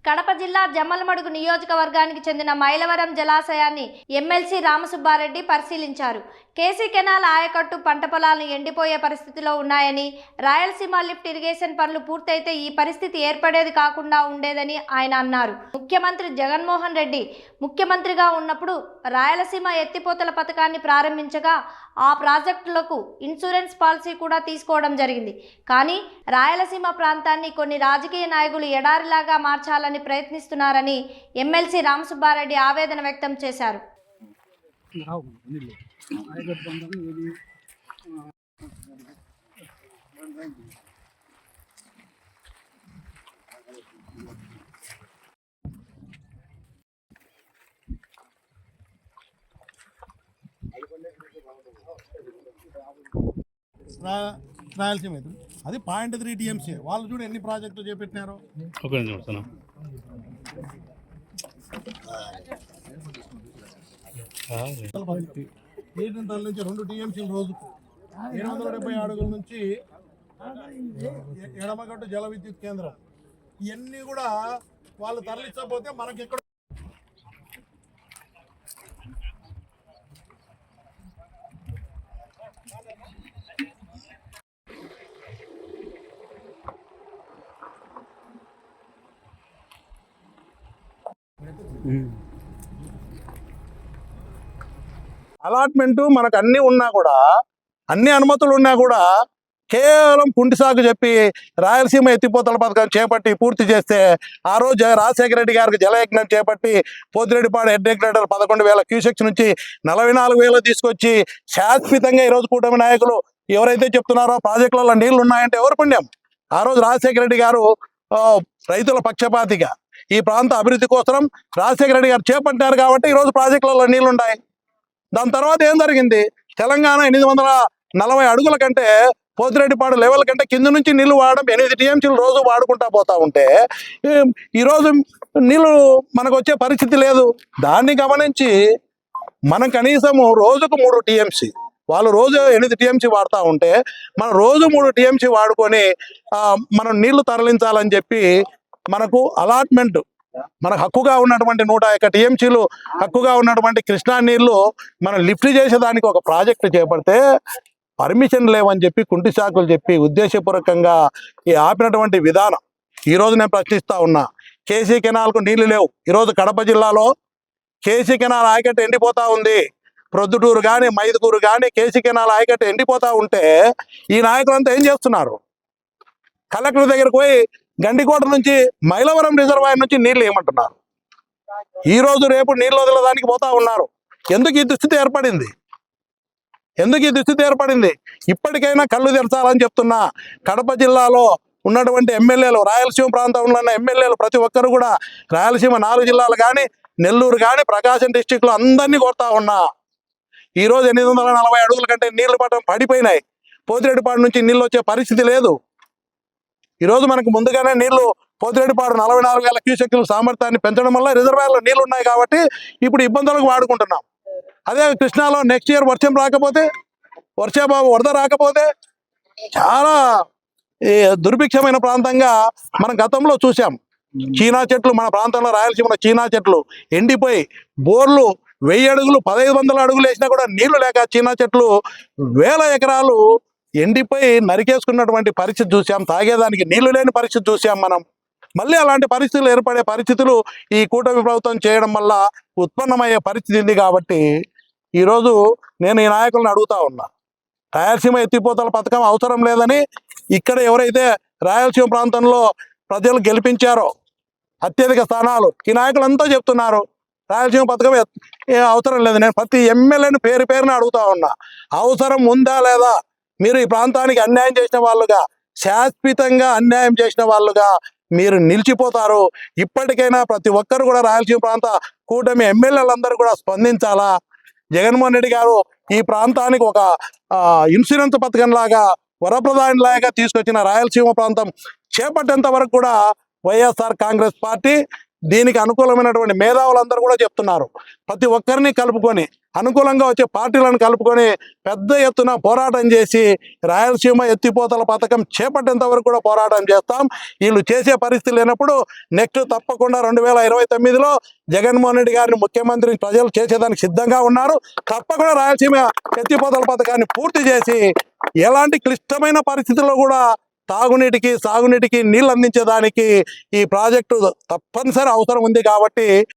కడప జిల్లా జమ్మలమడుగు నియోజకవర్గానికి చెందిన మైలవరం జలాశయాన్ని ఎమ్మెల్సీ రామసుబ్బారెడ్డి పరిశీలించారు. కేసీ కెనాల్ ఆయకట్టు పంట పొలాలు ఎండిపోయే పరిస్థితిలో ఉన్నాయని, రాయలసీమ లిఫ్ట్ ఇరిగేషన్ పనులు పూర్తయితే ఈ పరిస్థితి ఏర్పడేది కాకుండా ఉండేదని ఆయన అన్నారు. ముఖ్యమంత్రి జగన్మోహన్ రెడ్డి ముఖ్యమంత్రిగా ఉన్నప్పుడు రాయలసీమ ఎత్తిపోతల పథకాన్ని ప్రారంభించగా ఆ ప్రాజెక్టులకు ఇన్సూరెన్స్ పాలసీ కూడా తీసుకోవడం జరిగింది. కానీ రాయలసీమ ప్రాంతాన్ని కొన్ని రాజకీయ నాయకులు ఎడారిలాగా మార్చాలని ప్రయత్నిస్తున్నారని ఎమ్మెల్సీ రామసుబ్బారెడ్డి ఆవేదన వ్యక్తం చేశారు. రాయలసీమ అది 0.3 టీఎంసీ. వాళ్ళు చూడు ఎన్ని ప్రాజెక్టులు చేపట్టినారో. నుంచి 2 టీఎంసీలు రోజుకు 770 అడుగుల నుంచి ఎడమగట్టు జల విద్యుత్ కేంద్రం ఇవన్నీ కూడా వాళ్ళు తరలించకపోతే మనకి ఎక్కడ అలాట్మెంట్ మనకు అన్ని ఉన్నా కూడా, అన్ని అనుమతులు ఉన్నా కూడా కేవలం కుంటి సాగు చెప్పి రాయలసీమ ఎత్తిపోతల పథకం చేపట్టి పూర్తి చేస్తే ఆ రోజు రాజశేఖర రెడ్డి గారికి జలయజ్ఞం చేపట్టి పోతిరెడ్డిపాడు హెడ్ ఎగ్రేటర్ 11,000 క్యూసెక్స్ నుంచి 44,000 తీసుకొచ్చి శాశ్వతంగా ఈరోజు కూటమి నాయకులు ఎవరైతే చెప్తున్నారో ప్రాజెక్టులలో నీళ్లు ఉన్నాయంటే ఎవరు పుణ్యం? ఆ రోజు రాజశేఖర రెడ్డి గారు రైతుల పక్షపాతిగా ఈ ప్రాంత అభివృద్ధి కోసం రాజశేఖర రెడ్డి గారు చేపట్టారు కాబట్టి ఈరోజు ప్రాజెక్టులలో నీళ్లు ఉన్నాయి. దాని తర్వాత ఏం జరిగింది? తెలంగాణ 840 అడుగుల కంటే పోతిరెడ్డిపాడు లెవెల్ కంటే కింద నుంచి నీళ్లు వాడడం 8 టీఎంసీలు రోజు వాడుకుంటా పోతా ఉంటే ఈరోజు నీళ్లు మనకు వచ్చే పరిస్థితి లేదు. దాన్ని గమనించి మనం కనీసము రోజుకు 3 టీఎంసీ, వాళ్ళు రోజు 8 టీఎంసీ వాడుతూ ఉంటే మనం రోజు 3 టీఎంసీ వాడుకొని మనం నీళ్లు తరలించాలని చెప్పి మనకు అలాట్మెంట్ మనకు హక్కుగా ఉన్నటువంటి 101 టీఎంసీలు హక్కుగా ఉన్నటువంటి కృష్ణా నీళ్లు మనం లిఫ్ట్ చేసేదానికి ఒక ప్రాజెక్టు చేపడితే పర్మిషన్ లేవని చెప్పి కుంటి శాఖలు చెప్పి ఉద్దేశపూర్వకంగా ఈ ఆపినటువంటి విధానం ఈరోజు నేను ప్రశ్నిస్తూ ఉన్నా. కేసీ కెనాల్కు నీళ్లు లేవు. ఈరోజు కడప జిల్లాలో కేసీ కెనాల్ ఆయకట్టు ఎండిపోతూ ఉంది. ప్రొద్దుటూరు కానీ మైదుకూరు కానీ కేసీ కెనాల్ ఆయకట్టు ఎండిపోతూ ఉంటే ఈ నాయకులంతా ఏం చేస్తున్నారు? కలెక్టర్ దగ్గరకు పోయి గండికోట నుంచి మైలవరం రిజర్వాయర్ నుంచి నీళ్లు ఏమంటున్నారు. ఈరోజు రేపు నీళ్ళు వదలడానికి పోతా ఉన్నారు. ఎందుకు ఈ దుస్థితి ఏర్పడింది? ఇప్పటికైనా కళ్ళు తెరచాలని చెప్తున్నా. కడప జిల్లాలో ఉన్నటువంటి ఎమ్మెల్యేలు, రాయలసీమ ప్రాంతంలో ఉన్న ఎమ్మెల్యేలు ప్రతి ఒక్కరు కూడా రాయలసీమ 4 జిల్లాలు కానీ నెల్లూరు కానీ ప్రకాశం డిస్టిక్లో అందరినీ కోరుతా ఉన్నా. ఈరోజు 840 అడుగుల కంటే నీళ్లు పడిపోయినాయి. పోతిరెడ్డిపాడు నుంచి నీళ్ళు వచ్చే పరిస్థితి లేదు. ఈరోజు మనకు ముందుగానే నీళ్లు పోతిరెడ్డిపాడు 44,000 క్యూసెక్ల సామర్థ్యాన్ని పెంచడం వల్ల రిజర్వాయర్లో నీళ్లు ఉన్నాయి కాబట్టి ఇప్పుడు ఇబ్బందులకు వాడుకుంటున్నాం. అదే కృష్ణాలో నెక్స్ట్ ఇయర్ వర్షం రాకపోతే, వరద రాకపోతే చాలా దుర్భిక్షమైన ప్రాంతంగా మనం గతంలో చూసాం. చీనా చెట్లు మన ప్రాంతంలో రాయలసీమలో చీనా చెట్లు ఎండిపోయి బోర్లు 1000 అడుగులు 1500 అడుగులు వేసినా కూడా నీళ్లు లేక చీనా చెట్లు 1000 ఎకరాలు ఎండిపోయి నరికేసుకున్నటువంటి పరిస్థితి చూసాం. తాగేదానికి నీళ్లు లేని పరిస్థితి చూసాం. మనం మళ్ళీ అలాంటి పరిస్థితులు ఏర్పడే పరిస్థితులు ఈ కూటమి ప్రభుత్వం చేయడం వల్ల ఉత్పన్నమయ్యే పరిస్థితి ఉంది. కాబట్టి ఈరోజు నేను ఈ నాయకులను అడుగుతా ఉన్నా, రాయలసీమ ఎత్తిపోతల పథకం అవసరం లేదని ఇక్కడ ఎవరైతే రాయలసీమ ప్రాంతంలో ప్రజలు గెలిపించారో అత్యధిక స్థానాలు ఈ నాయకులంతా చెప్తున్నారు రాయలసీమ పథకం అవసరం లేదు. నేను ప్రతి ఎమ్మెల్యేని పేరున అడుగుతా ఉన్నా, అవసరం ఉందా లేదా? మీరు ఈ ప్రాంతానికి అన్యాయం చేసిన వాళ్ళుగా, శాశ్వతంగా అన్యాయం చేసిన వాళ్ళుగా మీరు నిలిచిపోతారు. ఇప్పటికైనా ప్రతి ఒక్కరు కూడా రాయలసీమ ప్రాంత కూటమి ఎమ్మెల్యేలందరూ కూడా స్పందించాలా. జగన్మోహన్ రెడ్డి గారు ఈ ప్రాంతానికి ఒక ఇన్సూరెన్స్ పథకం లాగా వరప్రదాని లాగా తీసుకొచ్చిన రాయలసీమ ప్రాంతం చేపట్టేంత వరకు కూడా వైఎస్ఆర్ కాంగ్రెస్ పార్టీ దీనికి అనుకూలమైనటువంటి మేధావులందరూ కూడా చెప్తున్నారు. ప్రతి ఒక్కరిని కలుపుకొని అనుకూలంగా వచ్చే పార్టీలను కలుపుకొని పెద్ద ఎత్తున పోరాటం చేసి రాయలసీమ ఎత్తిపోతల పథకం చేపట్టేంత వరకు కూడా పోరాటం చేస్తాం. వీళ్ళు చేసే పరిస్థితి లేనప్పుడు నెక్స్ట్ తప్పకుండా 2029లో జగన్మోహన్ రెడ్డి గారిని ముఖ్యమంత్రిని ప్రజలు చేసేదానికి సిద్ధంగా ఉన్నారు. తప్పకుండా రాయలసీమ ఎత్తిపోతల పథకాన్ని పూర్తి చేసి ఎలాంటి క్లిష్టమైన పరిస్థితుల్లో కూడా తాగునీటికి సాగునీటికి నీళ్ళు అందించేదానికి ఈ ప్రాజెక్టు తప్పనిసరి అవసరం ఉంది. కాబట్టి